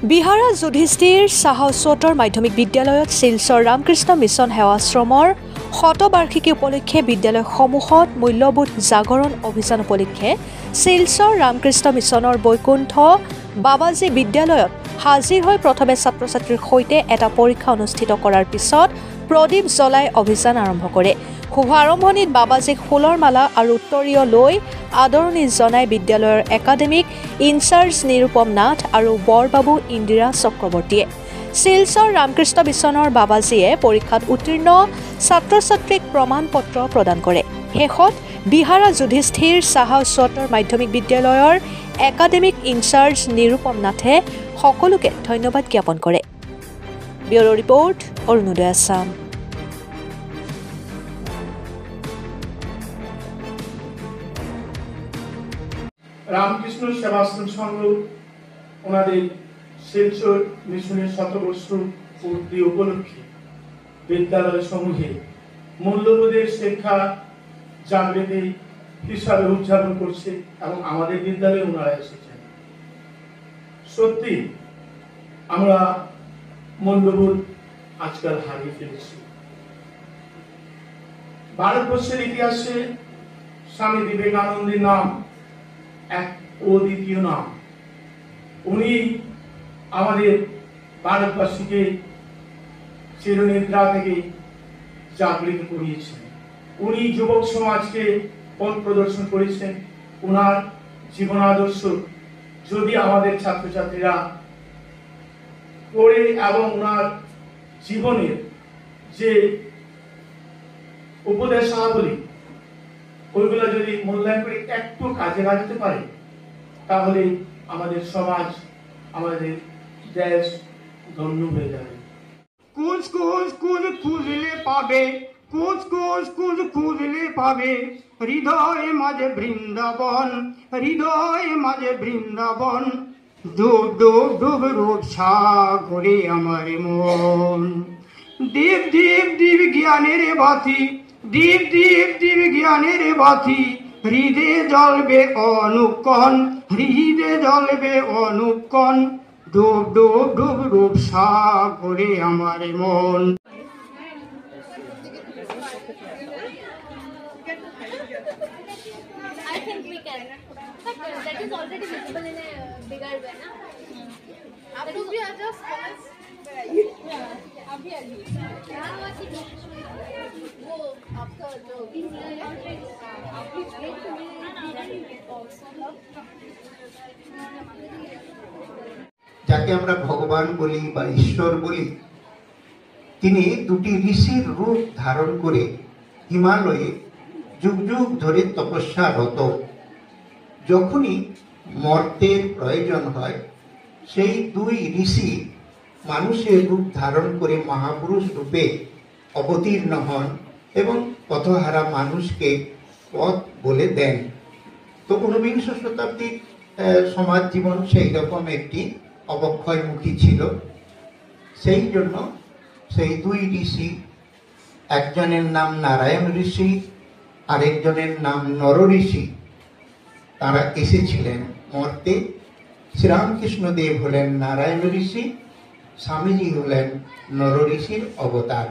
বিহাৰা যুধিষ্ঠিৰ সাহসোত্তৰ মাধ্যমিক বিদ্যালয়ত শিলচৰ ৰামকৃষ্ণ মিছন সেৱাশ্ৰমৰ শতবাৰ্ষিকী উপলক্ষে বিদ্যালয়সমূহত মূল্যবোধ জাগৰণ অভিযান উপলক্ষে শিলচৰ ৰামকৃষ্ণ মিছনৰ বৈকুণ্ঠ বাবাজী বিদ্যালয়ত হাজিৰ হৈ প্ৰথমে ছাত্ৰ ছাত্ৰীৰ সৈতে এটা পৰীক্ষা অনুষ্ঠিত কৰাৰ পিছত প্ৰদীপ জ্বলাই অভিযান আৰম্ভ কৰে। শুভ আৰম্ভণিত বাবাজীক ফুলৰ মালা আৰু উত্তৰীয় লৈ আদৰণি জনাই বিদ্যালয়ৰ একাডেমিক ইনচাৰ্জ নিৰুপম নাথ আৰু বৰবাবু ইন্দিৰা চক্ৰৱৰ্তীয়ে। শিলচৰ ৰামকৃষ্ণ মিছনৰ বাবাজীয়ে পৰীক্ষাত উত্তীৰ্ণ ছাত্ৰ ছাত্ৰীক প্ৰমাণ পত্ৰ প্ৰদান কৰে। শেষত বিহাৰা যুধিষ্ঠিৰ সাহসোত্তৰ মাধ্যমিক বিদ্যালয়ৰ একাডেমিক ইনচাৰ্জ নিৰুপম নাথে সকলোকে ধন্যবাদ জ্ঞাপন কৰে। ব্যুৰো ৰিপৰ্ট অৰুণোদয় আসাম। রামকৃষ্ণ সেবাশ্রম সংঘ ওনাদের শিলচর মিশনের শতবর্ষ পূর্তি উপলক্ষে বিদ্যালয় সমূহে মূল্যবোধের শিক্ষা জাগৃতি হিসাবে উদযাপন করছে এবং আমাদের বিদ্যালয়ে ওনারা এসেছেন। সত্যি আমরা মূল্যবোধ আজকাল হারিয়ে ফেলেছি। ভারতবর্ষের ইতিহাসে স্বামী বিবেকানন্দের নাম এক অদ্বিতীয় নাম। উনি আমাদের ভারতবাসীকে চিরনিদ্রা থেকে জাগৃত করিয়েছেন। উনি যুবক সমাজকে পথ প্রদর্শন করেছেন। ওনার জীবন আদর্শ যদি আমাদের ছাত্রছাত্রীরা পড়ে এবং ওনার জীবনের যে উপদেশাবলী ওইগুলো যদি মূল্যায়ন করে একটু কাজে লাগাতে পারে তাহলে আমাদের সমাজ আমাদের দেশ ধন্য হয়ে যাবে। কুচ কুচ কুচ খুঁজলে পাবে, কুচ কুচ কুচ খুঁজলে পাবে, হৃদয় মাঝে বৃন্দাবন, হৃদয় মাঝে বৃন্দাবন, ডুব ডুব ডুব রূপ সাগরে আমার মন। দীপ দীপ দীপ জ্ঞানের বাতি, দীপ দীপ দীপ জ্ঞানের বাতি, হৃদে জ্বলবে অনুক্ষণ, হৃদে জ্বলবে অনুক্ষণ, ডুব ডুব ডুব রূপ সাগরে আমার মন। I think we can, but that is already visible in a bigger way, na? That is we are just comments. Yeah, अभी क्या हुआ कि वो आपका जो যাকে আমরা ভগবান বলি বা ঈশ্বর বলি, তিনি দুটি ঋষির রূপ ধারণ করে হিমালয়ে যুগ যুগ ধরে তপস্যারত। যখনই মর্তের প্রয়োজন হয় সেই দুই ঋষি মানুষের রূপ ধারণ করে মহাপুরুষ রূপে অবতীর্ণ হন এবং পথহারা মানুষকে পথ বলে দেন। তো ঊনবিংশ শতাব্দীর সমাজ জীবন সেই রকম একটি অবক্ষয়মুখী ছিল। সেই জন্য সেই দুই ঋষি, একজনের নাম নারায়ণ ঋষি, আরেকজনের নাম নর ঋষি, তারা এসেছিলেন মর্তে। শ্রীরামকৃষ্ণ দেব হলেন নারায়ণ ঋষি, স্বামীজি হলেন নর ঋষির অবতার।